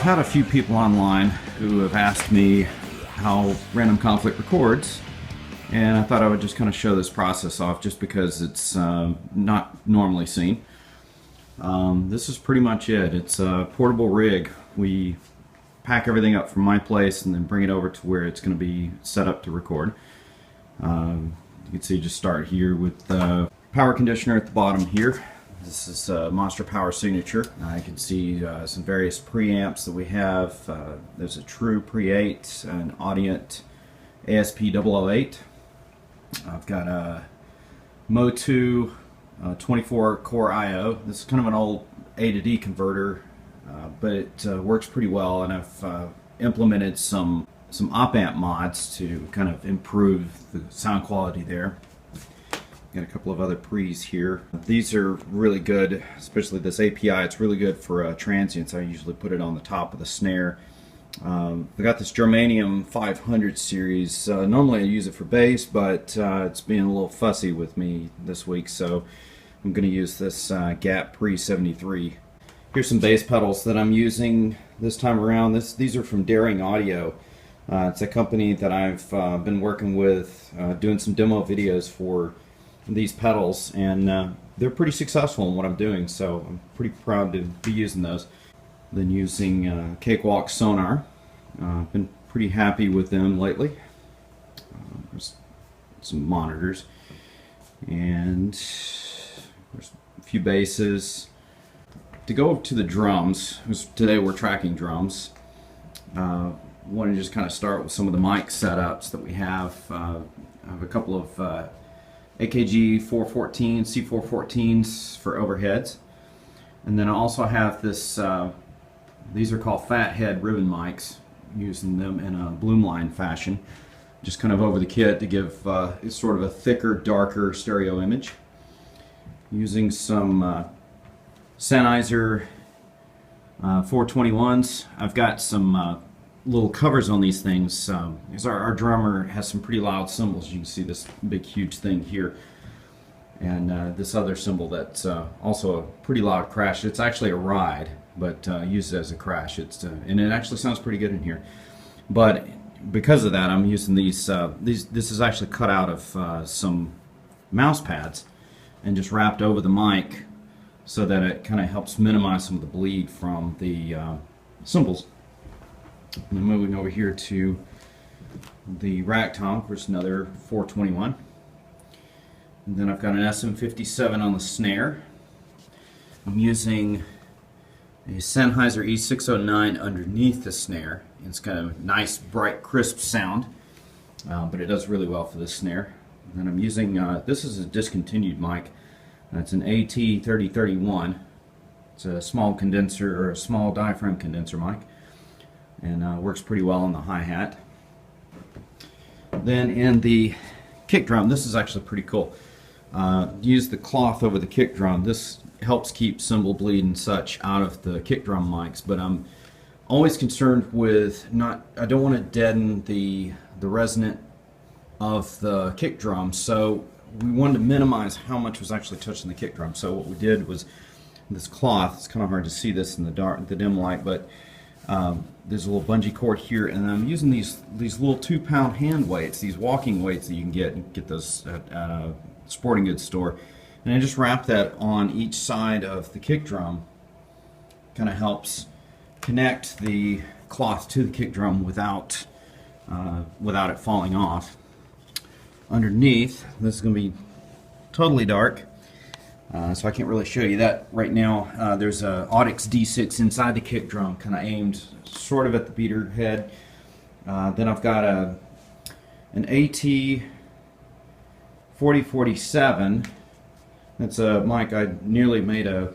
had a few people online who have asked me how Random Conflict records, and I thought I would just kind of show this process off just because it's not normally seen. This is pretty much it. It's a portable rig. We pack everything up from my place and then bring it over to where it's going to be set up to record. You can see, just start here with the power conditioner at the bottom here. This is Monster Power Signature. I can see some various preamps that we have. There's a True Pre-8, an Audient ASP008. I've got a Mo2 24 core I/O. This is kind of an old A to D converter, but it works pretty well, and I've implemented some op-amp mods to kind of improve the sound quality there. Got a couple of other pre's here. These are really good, especially this API. It's really good for transients. I usually put it on the top of the snare. I got this Germanium 500 series. Normally I use it for bass, but it's being a little fussy with me this week, so I'm going to use this Gap Pre 73. Here's some bass pedals that I'm using this time around. These are from Daring Audio. It's a company that I've been working with, doing some demo videos for these pedals, and they're pretty successful in what I'm doing, so I'm pretty proud to be using those. Then using Cakewalk Sonar. I've been pretty happy with them lately. There's some monitors, and there's a few basses. To go to the drums, today we're tracking drums. I want to just kind of start with some of the mic setups that we have. I have a couple of AKG 414, C414s for overheads. And then I also have this, these are called fat head ribbon mics, using them in a Bloomline fashion, just kind of over the kit to give sort of a thicker, darker stereo image. Using some Sennheiser 421s. I've got some little covers on these things, because our drummer has some pretty loud cymbals. You can see this big huge thing here, and this other cymbal that's also a pretty loud crash. It's actually a ride, but used as a crash. And it actually sounds pretty good in here. But because of that, I'm using these. This is actually cut out of some mouse pads and just wrapped over the mic so that it kind of helps minimize some of the bleed from the cymbals. And then moving over here to the rack tom, which is another 421. And then I've got an SM57 on the snare. I'm using a Sennheiser E609 underneath the snare. It's got a nice, bright, crisp sound, but it does really well for this snare. And then I'm using, this is a discontinued mic. It's an AT3031. It's a small condenser, or a small diaphragm condenser mic, and works pretty well on the hi-hat. Then in the kick drum, this is actually pretty cool. Use the cloth over the kick drum. This helps keep cymbal bleed and such out of the kick drum mics, but I'm always concerned with I don't want to deaden the resonant of the kick drum, so we wanted to minimize how much was actually touching the kick drum. So what we did was this cloth. It's kind of hard to see this in the dim light, but there's a little bungee cord here, and I'm using these little 2-pound hand weights, these walking weights that you can get those at a sporting goods store, and I just wrap that on each side of the kick drum. Kind of helps connect the cloth to the kick drum without it falling off. Underneath, this is going to be totally dark, so I can't really show you that right now. There's a Audix D6 inside the kick drum, kind of aimed sort of at the beater head. Then I've got an AT 4047. That's a mic. I nearly made a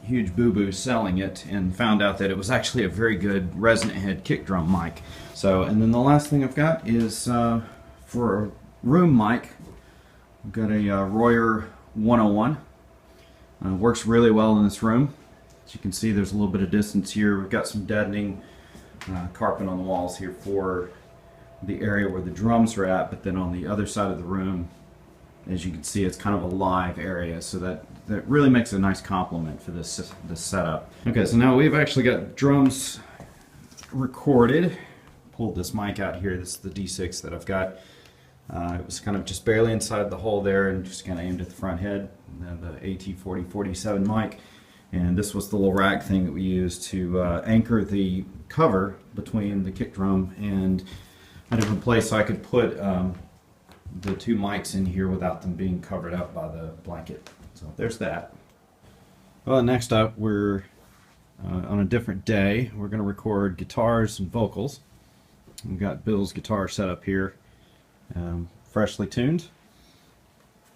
huge boo-boo selling it, and found out that it was actually a very good resonant head kick drum mic. So, and then the last thing I've got is for a room mic. I've got a Royer 101. Works really well in this room. As you can see, there's a little bit of distance here. We've got some deadening carpet on the walls here for the area where the drums are at, but then on the other side of the room, as you can see, it's kind of a live area, so that really makes a nice complement for this setup. Okay, so now we've actually got drums recorded. Pulled this mic out here. This is the D6 that I've got. It was kind of just barely inside the hole there and just kind of aimed at the front head. And then the AT4047 mic. And this was the little rack thing that we used to anchor the cover between the kick drum and a different place, so I could put the two mics in here without them being covered up by the blanket. So there's that. Well, next up, we're on a different day. We're going to record guitars and vocals. We've got Bill's guitar set up here, freshly tuned.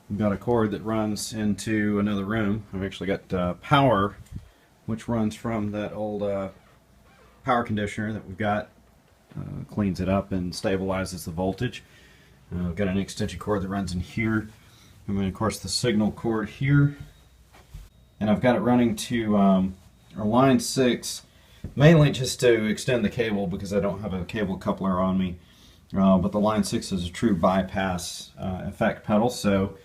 We've got a cord that runs into another room. I've actually got power, which runs from that old power conditioner that we've got. Cleans it up and stabilizes the voltage. We've got an extension cord that runs in here. And then, of course, the signal cord here. And I've got it running to our line 6, mainly just to extend the cable because I don't have a cable coupler on me. But the line 6 is a true bypass effect pedal, so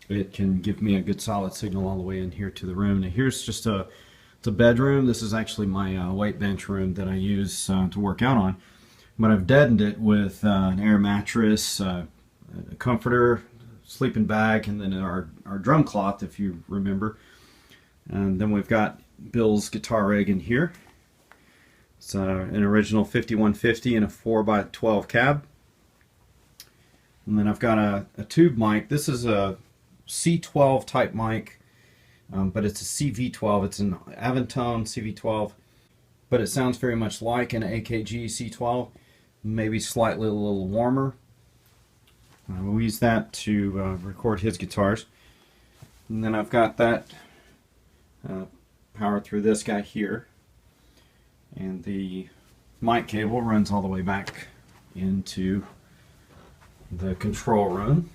it can give me a good solid signal all the way in here to the room. Now here's just it's a bedroom. This is actually my weight bench room that I use to work out on. But I've deadened it with an air mattress, a comforter, sleeping bag, and then our drum cloth, if you remember. And then we've got Bill's guitar rig in here. It's an original 5150 and a 4x12 cab. And then I've got a tube mic. This is a C12 type mic, but it's a CV12. It's an Aventone CV12, but it sounds very much like an AKG C12, maybe slightly a little warmer. We'll use that to record his guitars. And then I've got that power through this guy here. And the mic cable runs all the way back into the control room.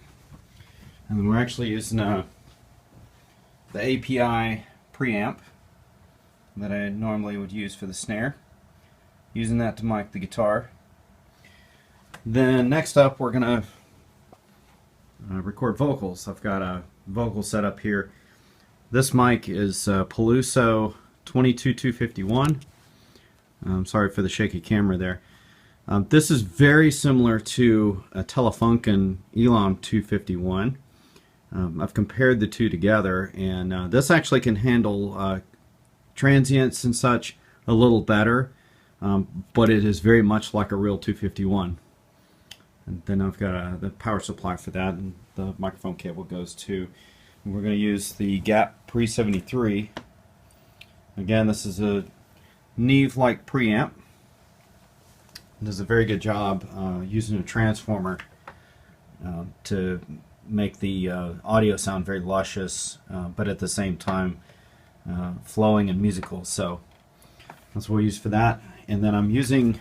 And then we're actually using the API preamp that I normally would use for the snare. Using that to mic the guitar. Then next up we're going to record vocals. I've got a vocal set up here. This mic is Peluso 22251. I'm sorry for the shaky camera there. This is very similar to a Telefunken Elam 251. I've compared the two together, and this actually can handle transients and such a little better, but it is very much like a real 251. And then I've got the power supply for that, and the microphone cable goes too. And we're going to use the Gap Pre-73. Again, this is a Neve-like preamp. It does a very good job using a transformer to make the audio sound very luscious, but at the same time flowing and musical. So that's what we use for that. And then I'm using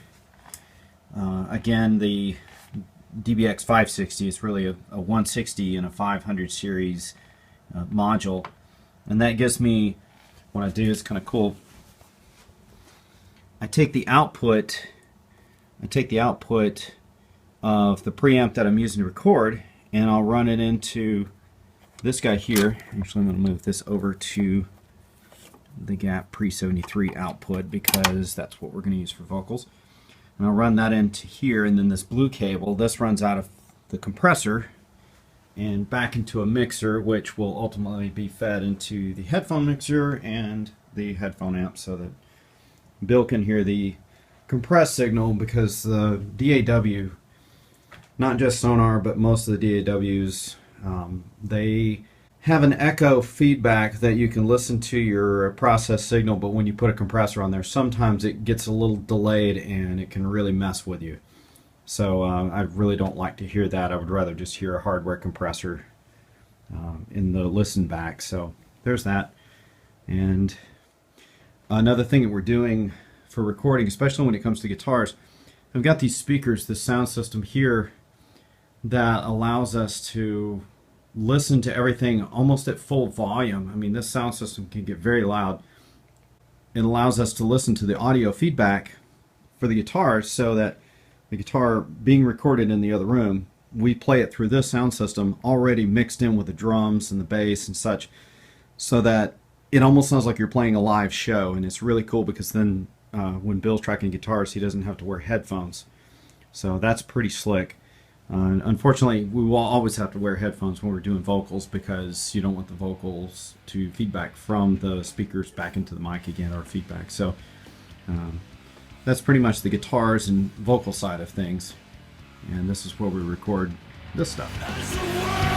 again the DBX 560. It's really a 160 and a 500 series module, and that gives me, what I do is kind of cool. I take the output of the preamp that I'm using to record, and I'll run it into this guy here. Actually, I'm going to move this over to the Gap Pre-73 output because that's what we're going to use for vocals. And I'll run that into here, and then this blue cable, this runs out of the compressor and back into a mixer, which will ultimately be fed into the headphone mixer and the headphone amp so that Bill can hear the compressed signal, because the DAW, not just Sonar, but most of the DAWs, they have an echo feedback that you can listen to your process signal, but when you put a compressor on there, sometimes it gets a little delayed and it can really mess with you. So I really don't like to hear that. I would rather just hear a hardware compressor in the listen back. So there's that. And another thing that we're doing for recording, especially when it comes to guitars, I've got these speakers, this sound system here, that allows us to listen to everything almost at full volume. I mean, this sound system can get very loud. It allows us to listen to the audio feedback for the guitar, so that the guitar being recorded in the other room, we play it through this sound system already mixed in with the drums and the bass and such, so that it almost sounds like you're playing a live show. And it's really cool because then when Bill's tracking guitars, he doesn't have to wear headphones. So that's pretty slick. Unfortunately, we will always have to wear headphones when we're doing vocals because you don't want the vocals to feedback from the speakers back into the mic again, or feedback. So that's pretty much the guitars and vocal side of things. And this is where we record this stuff.